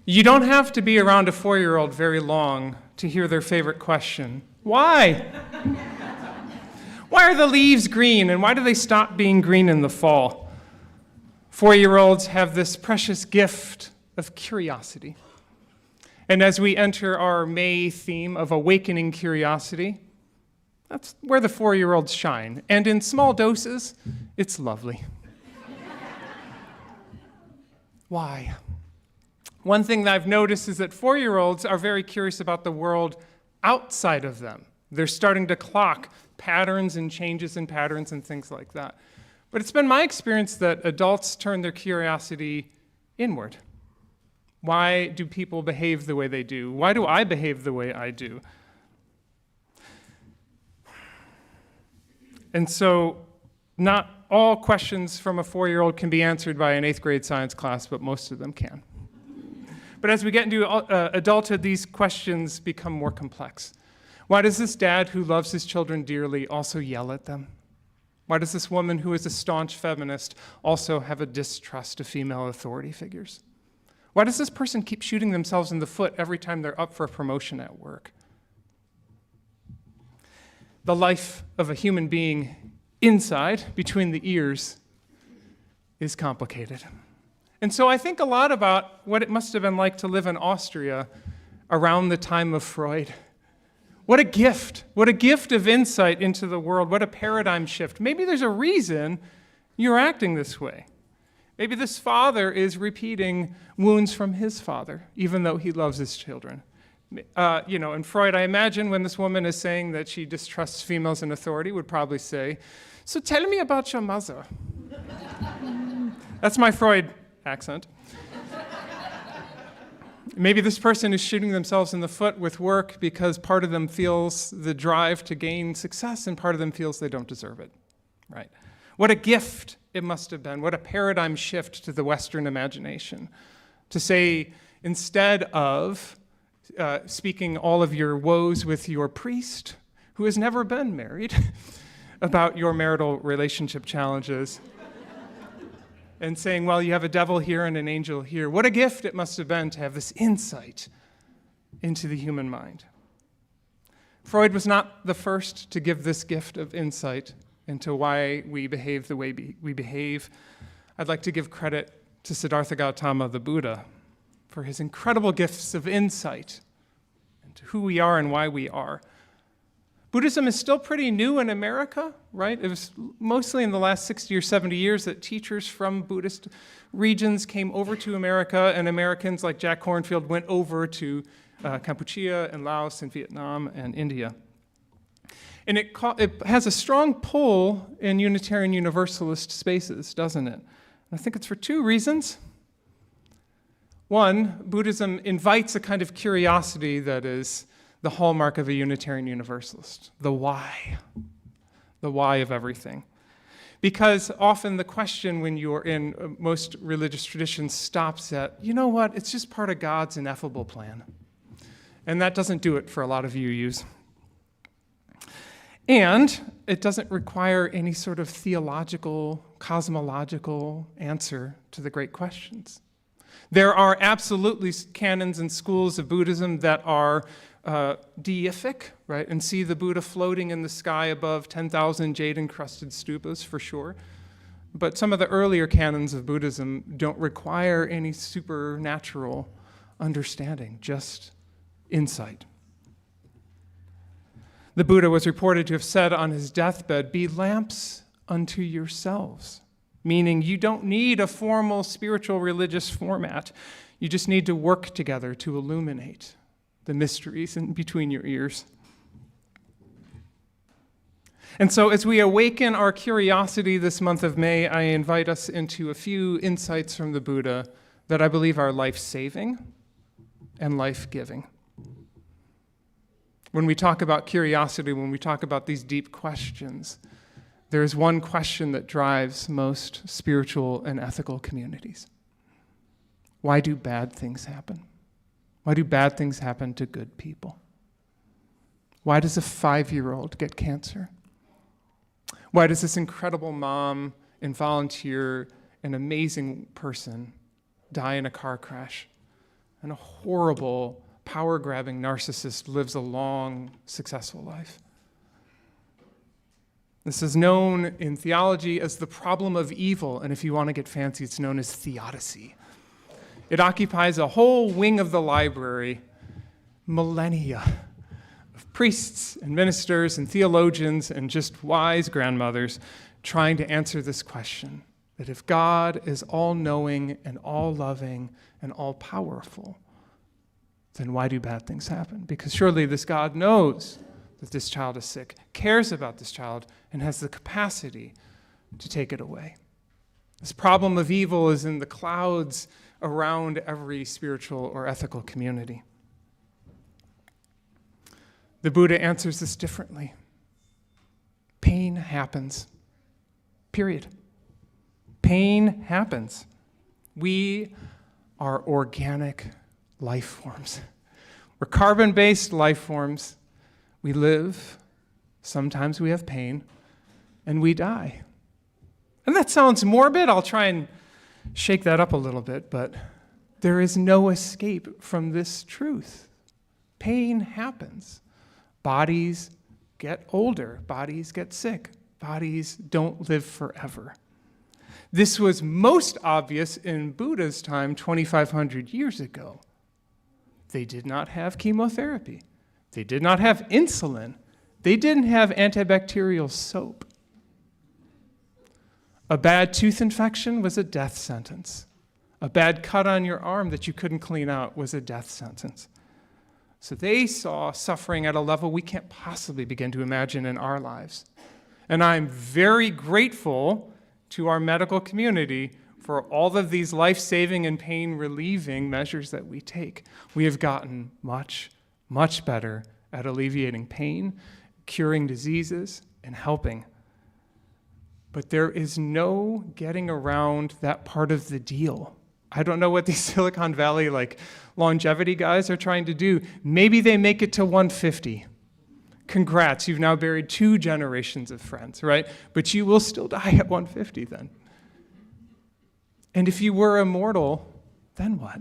You don't have to be around a 4-year-old very long to hear their favorite question. Why? Why are the leaves green, and why do they stop being green in the fall? 4-year-olds have this precious gift of curiosity. And as we enter our May theme of awakening curiosity, that's where the 4-year-olds shine. And in small doses, it's lovely. Why? One thing that I've noticed is that 4-year-olds are very curious about the world outside of them. They're starting to clock patterns and changes in patterns and things like that. But it's been my experience that adults turn their curiosity inward. Why do people behave the way they do? Why do I behave the way I do? And so not all questions from a 4-year-old can be answered by an 8th grade science class, but most of them can. But as we get into adulthood, these questions become more complex. Why does this dad who loves his children dearly also yell at them? Why does this woman who is a staunch feminist also have a distrust of female authority figures? Why does this person keep shooting themselves in the foot every time they're up for a promotion at work? The life of a human being inside, between the ears, is complicated. And so I think a lot about what it must have been like to live in Austria around the time of Freud. What a gift of insight into the world, what a paradigm shift. Maybe there's a reason you're acting this way. Maybe this father is repeating wounds from his father, even though he loves his children. And Freud, I imagine when this woman is saying that she distrusts females in authority, would probably say, "So tell me about your mother." That's my Freud accent. Maybe this person is shooting themselves in the foot with work because part of them feels the drive to gain success and part of them feels they don't deserve it, right? What a gift it must have been. What a paradigm shift to the Western imagination. To say, instead of speaking all of your woes with your priest, who has never been married, about your marital relationship challenges, and saying, well, you have a devil here and an angel here. What a gift it must have been to have this insight into the human mind. Freud was not the first to give this gift of insight into why we behave the way we behave. I'd like to give credit to Siddhartha Gautama, the Buddha, for his incredible gifts of insight into who we are and why we are. Buddhism is still pretty new in America, right? It was mostly in the last 60 or 70 years that teachers from Buddhist regions came over to America, and Americans like Jack Kornfield went over to Cambodia and Laos and Vietnam and India. And it has a strong pull in Unitarian Universalist spaces, doesn't it? And I think it's for two reasons. One, Buddhism invites a kind of curiosity that is the hallmark of a Unitarian Universalist, the why of everything. Because often the question when you're in most religious traditions stops at, you know what, it's just part of God's ineffable plan. And that doesn't do it for a lot of UUs. And it doesn't require any sort of theological, cosmological answer to the great questions. There are absolutely canons and schools of Buddhism that are deific, right, and see the Buddha floating in the sky above 10,000 jade-encrusted stupas, for sure. But some of the earlier canons of Buddhism don't require any supernatural understanding, just insight. The Buddha was reported to have said on his deathbed, "Be lamps unto yourselves," meaning you don't need a formal spiritual religious format. You just need to work together to illuminate the mysteries in between your ears. And so as we awaken our curiosity this month of May, I invite us into a few insights from the Buddha that I believe are life-saving and life-giving. When we talk about curiosity, when we talk about these deep questions, there is one question that drives most spiritual and ethical communities. Why do bad things happen? Why do bad things happen to good people? Why does a 5-year-old get cancer? Why does this incredible mom and volunteer, an amazing person, die in a car crash and a horrible, power-grabbing narcissist lives a long, successful life. This is known in theology as the problem of evil, and if you want to get fancy, it's known as theodicy. It occupies a whole wing of the library, millennia of priests and ministers and theologians and just wise grandmothers trying to answer this question, that if God is all-knowing and all-loving and all-powerful, then why do bad things happen? Because surely this God knows that this child is sick, cares about this child, and has the capacity to take it away. This problem of evil is in the clouds around every spiritual or ethical community. The Buddha answers this differently. Pain happens. Period. Pain happens. We are organic life forms. We're carbon-based life forms. We live, sometimes we have pain, and we die. And that sounds morbid. I'll try and shake that up a little bit, but there is no escape from this truth. Pain happens. Bodies get older. Bodies get sick. Bodies don't live forever. This was most obvious in Buddha's time 2,500 years ago. They did not have chemotherapy. They did not have insulin. They didn't have antibacterial soap. A bad tooth infection was a death sentence. A bad cut on your arm that you couldn't clean out was a death sentence. So they saw suffering at a level we can't possibly begin to imagine in our lives. And I'm very grateful to our medical community for all of these life-saving and pain-relieving measures that we take. We have gotten much, much better at alleviating pain, curing diseases, and helping. But there is no getting around that part of the deal. I don't know what these Silicon Valley longevity guys are trying to do. Maybe they make it to 150. Congrats, you've now buried 2 generations of friends, right? But you will still die at 150 then. And if you were immortal, then what?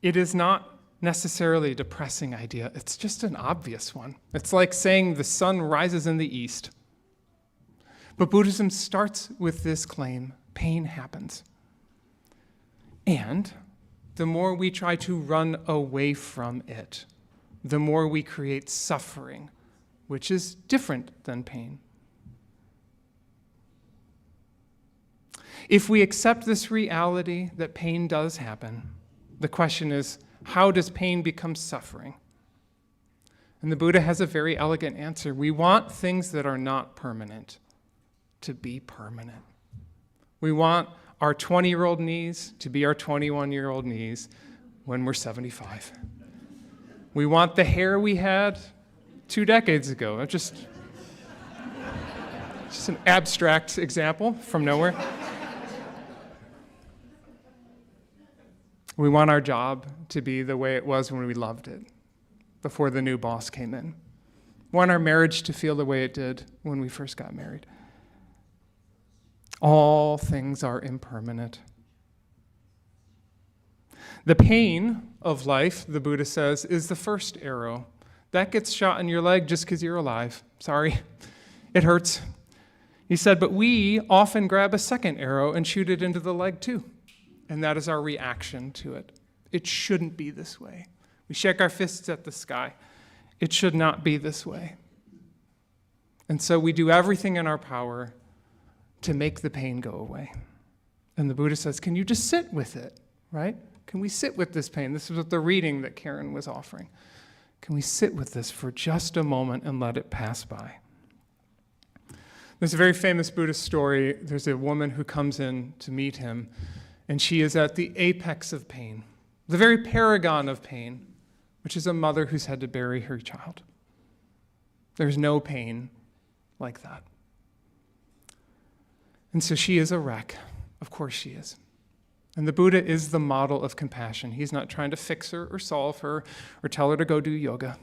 It is not necessarily a depressing idea. It's just an obvious one. It's like saying the sun rises in the east. But Buddhism starts with this claim: pain happens. And the more we try to run away from it, the more we create suffering, which is different than pain. If we accept this reality that pain does happen, the question is, how does pain become suffering? And the Buddha has a very elegant answer. We want things that are not permanent to be permanent. We want our 20-year-old knees to be our 21-year-old knees when we're 75. We want the hair we had 2 decades ago. Just an abstract example from nowhere. We want our job to be the way it was when we loved it, before the new boss came in. We want our marriage to feel the way it did when we first got married. All things are impermanent. The pain of life, the Buddha says, is the first arrow. That gets shot in your leg just because you're alive. Sorry, it hurts. He said, but we often grab a second arrow and shoot it into the leg too. And that is our reaction to it. It shouldn't be this way. We shake our fists at the sky. It should not be this way. And so we do everything in our power to make the pain go away. And the Buddha says, can you just sit with it, right? Can we sit with this pain? This is what the reading that Karen was offering. Can we sit with this for just a moment and let it pass by? There's a very famous Buddhist story. There's a woman who comes in to meet him, and she is at the apex of pain, the very paragon of pain, which is a mother who's had to bury her child. There's no pain like that. And so she is a wreck. Of course she is. And the Buddha is the model of compassion. He's not trying to fix her or solve her or tell her to go do yoga.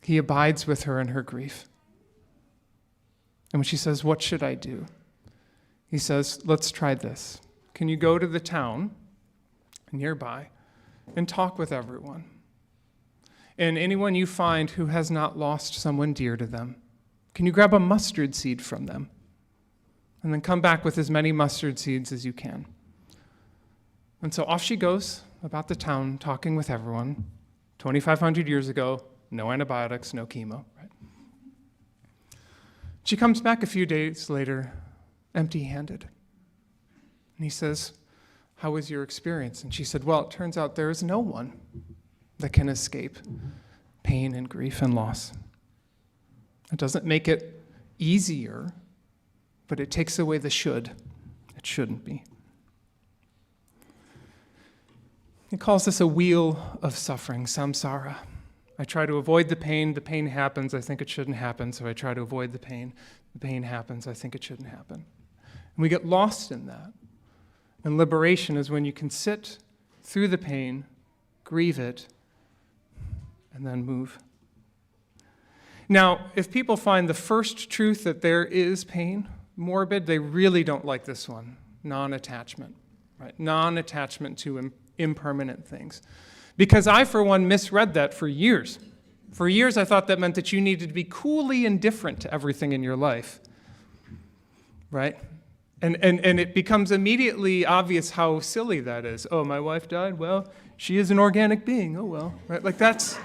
He abides with her in her grief. And when she says, what should I do? He says, let's try this. Can you go to the town nearby and talk with everyone. And anyone you find who has not lost someone dear to them, can you grab a mustard seed from them? And then come back with as many mustard seeds as you can. And so off she goes about the town, talking with everyone. 2,500 years ago, no antibiotics, no chemo. Right? She comes back a few days later, empty-handed. And he says, how was your experience? And she said, well, it turns out there is no one that can escape pain and grief and loss. It doesn't make it easier, but it takes away the should. It shouldn't be. He calls this a wheel of suffering, samsara. I try to avoid the pain happens, I think it shouldn't happen, so I try to avoid the pain happens, I think it shouldn't happen. And we get lost in that. And liberation is when you can sit through the pain, grieve it, and then move. Now, if people find the first truth that there is pain morbid, they really don't like this one, non-attachment, right? Non-attachment to impermanent things. Because I, for one, misread that for years. For years, I thought that meant that you needed to be coolly indifferent to everything in your life, right? And it becomes immediately obvious how silly that is. Oh, my wife died? Well, she is an organic being. Oh, well, right? Like it's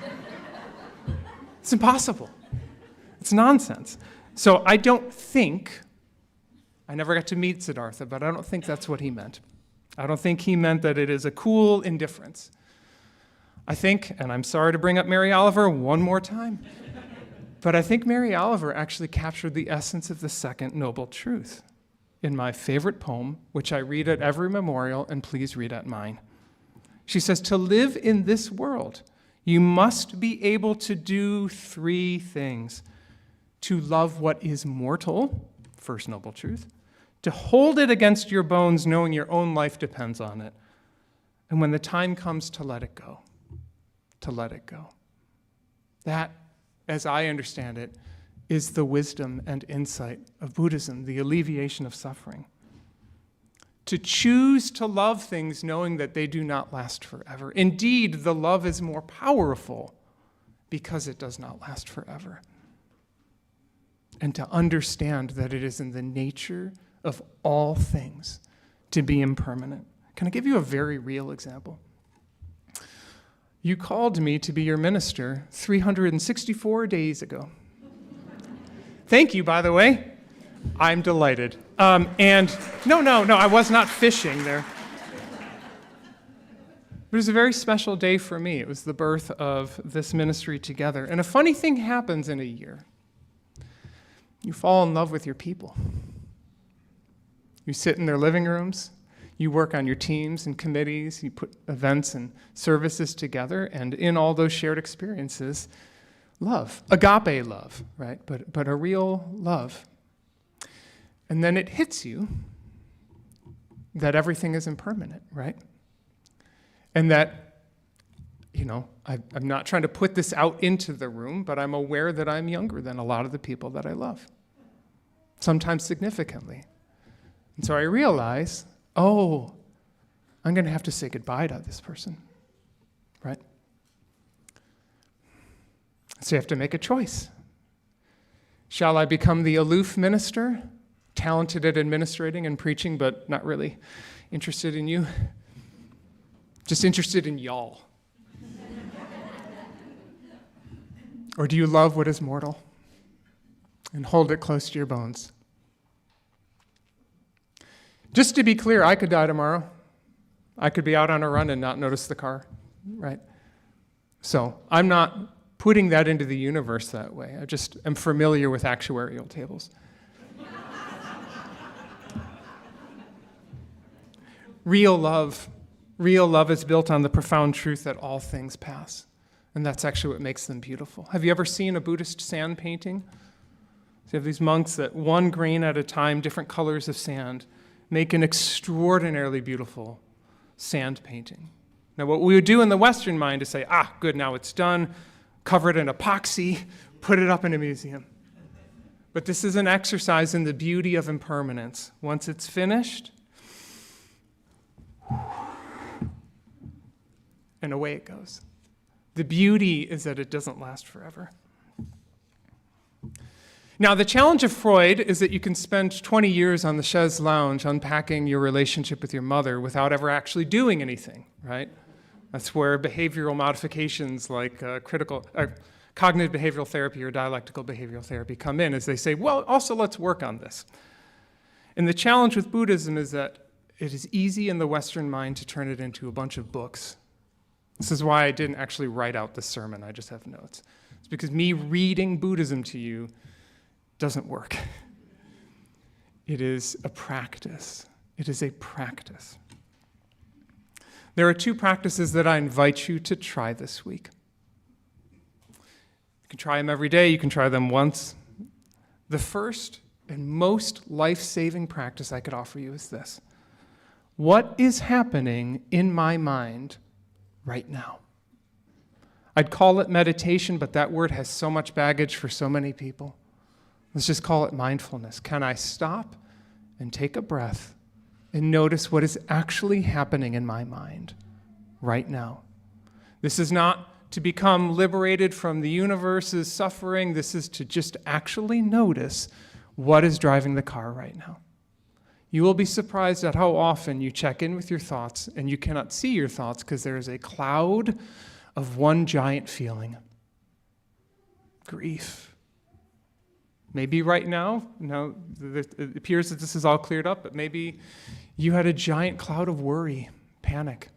impossible. It's nonsense. So I don't think, I never got to meet Siddhartha, but I don't think that's what he meant. I don't think he meant that it is a cool indifference. I think, and I'm sorry to bring up Mary Oliver one more time, but I think Mary Oliver actually captured the essence of the second noble truth in my favorite poem, which I read at every memorial, and please read at mine. She says, to live in this world, you must be able to do three things. To love what is mortal, first noble truth. To hold it against your bones, knowing your own life depends on it. And when the time comes to let it go, to let it go. That, as I understand it, is the wisdom and insight of Buddhism, the alleviation of suffering. To choose to love things knowing that they do not last forever. Indeed, the love is more powerful because it does not last forever. And to understand that it is in the nature of all things to be impermanent. Can I give you a very real example? You called me to be your minister 364 days ago. Thank you, by the way. I'm delighted. And no, I was not fishing there. It was a very special day for me. It was the birth of this ministry together. And a funny thing happens in a year. You fall in love with your people. You sit in their living rooms. You work on your teams and committees. You put events and services together. And in all those shared experiences, love, agape love, right? But a real love. And then it hits you that everything is impermanent, right? And that, I'm not trying to put this out into the room, but I'm aware that I'm younger than a lot of the people that I love, sometimes significantly. And so I realize, I'm going to have to say goodbye to this person, right? So you have to make a choice. Shall I become the aloof minister, talented at administrating and preaching, but not really interested in you? Just interested in y'all. Or do you love what is mortal and hold it close to your bones? Just to be clear, I could die tomorrow. I could be out on a run and not notice the car, right? So I'm not putting that into the universe that way. I just am familiar with actuarial tables. Real love is built on the profound truth that all things pass. And that's actually what makes them beautiful. Have you ever seen a Buddhist sand painting? So you have these monks that one grain at a time, different colors of sand, make an extraordinarily beautiful sand painting. Now what we would do in the Western mind is say, good, now it's done, cover it in epoxy, put it up in a museum. But this is an exercise in the beauty of impermanence. Once it's finished, and away it goes. The beauty is that it doesn't last forever. Now, the challenge of Freud is that you can spend 20 years on the chaise lounge unpacking your relationship with your mother without ever actually doing anything, right? That's where behavioral modifications like cognitive behavioral therapy or dialectical behavioral therapy come in, as they say, well, also let's work on this. And the challenge with Buddhism is that it is easy in the Western mind to turn it into a bunch of books. This is why I didn't actually write out the sermon, I just have notes. It's because me reading Buddhism to you doesn't work. It is a practice. It is a practice. There are two practices that I invite you to try this week. You can try them every day, you can try them once. The first and most life-saving practice I could offer you is this. What is happening in my mind right now? I'd call it meditation, but that word has so much baggage for so many people. Let's just call it mindfulness. Can I stop and take a breath and notice what is actually happening in my mind right now? This is not to become liberated from the universe's suffering. This is to just actually notice what is driving the car right now. You will be surprised at how often you check in with your thoughts and you cannot see your thoughts because there is a cloud of one giant feeling. Grief. Maybe right now, it appears that this is all cleared up, but maybe you had a giant cloud of worry, panic.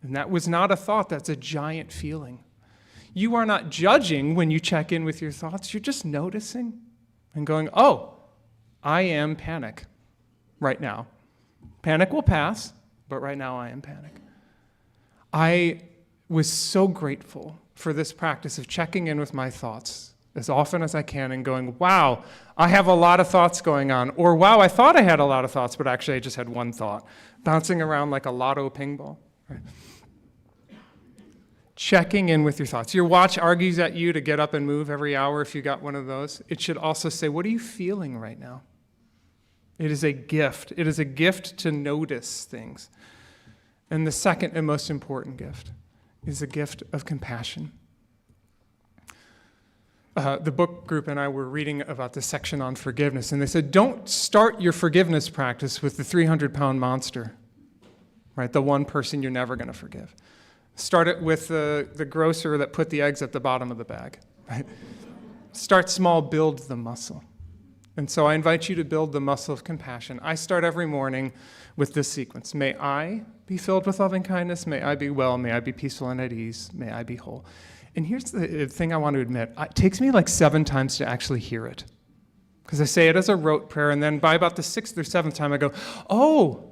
And that was not a thought, that's a giant feeling. You are not judging when you check in with your thoughts, you're just noticing and going, oh, I am panic right now. Panic will pass, but right now I am panic. I was so grateful for this practice of checking in with my thoughts as often as I can and going, wow, I have a lot of thoughts going on. Or, wow, I thought I had a lot of thoughts, but actually I just had one thought, bouncing around like a lotto ping ball. Right? Checking in with your thoughts. Your watch argues at you to get up and move every hour if you got one of those. It should also say, what are you feeling right now? It is a gift. It is a gift to notice things. And the second and most important gift is a gift of compassion. The book group and I were reading about this section on forgiveness, and they said, don't start your forgiveness practice with the 300-pound monster, right? The one person you're never going to forgive. Start it with the grocer that put the eggs at the bottom of the bag, right? Start small, build the muscle. And so I invite you to build the muscle of compassion. I start every morning with this sequence. May I be filled with loving kindness. May I be well. May I be peaceful and at ease. May I be whole. And here's the thing I want to admit. It takes me like 7 times to actually hear it. Because I say it as a rote prayer, and then by about the 6th or 7th time I go, oh,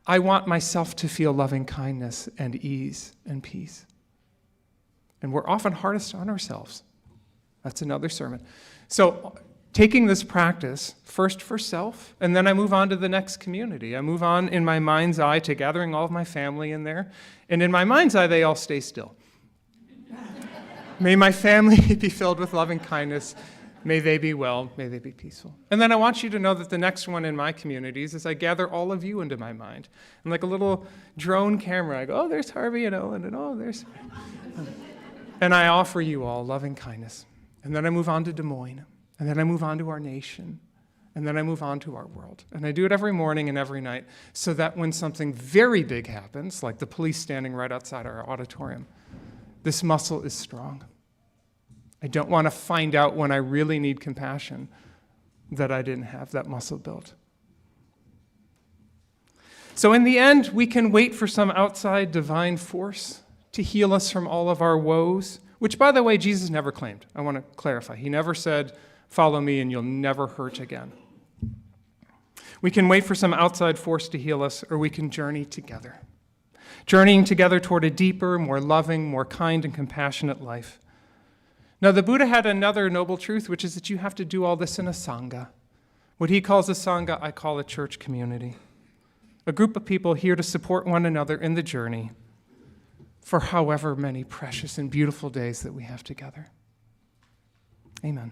I want myself to feel loving kindness and ease and peace. And we're often hardest on ourselves. That's another sermon. So taking this practice, first for self, and then I move on to the next community. I move on in my mind's eye to gathering all of my family in there. And in my mind's eye, they all stay still. May my family be filled with loving kindness. May they be well. May they be peaceful. And then I want you to know that the next one in my communities is I gather all of you into my mind. And like a little drone camera, I go, oh, there's Harvey and Owen, and oh, there's... And I offer you all loving kindness. And then I move on to Des Moines. And then I move on to our nation. And then I move on to our world. And I do it every morning and every night so that when something very big happens, like the police standing right outside our auditorium, this muscle is strong. I don't want to find out when I really need compassion that I didn't have that muscle built. So in the end, we can wait for some outside divine force to heal us from all of our woes, which, by the way, Jesus never claimed. I want to clarify. He never said, follow me and you'll never hurt again. We can wait for some outside force to heal us, or we can journey together. Journeying together toward a deeper, more loving, more kind and compassionate life. Now, the Buddha had another noble truth, which is that you have to do all this in a sangha. What he calls a sangha, I call a church community. A group of people here to support one another in the journey for however many precious and beautiful days that we have together. Amen.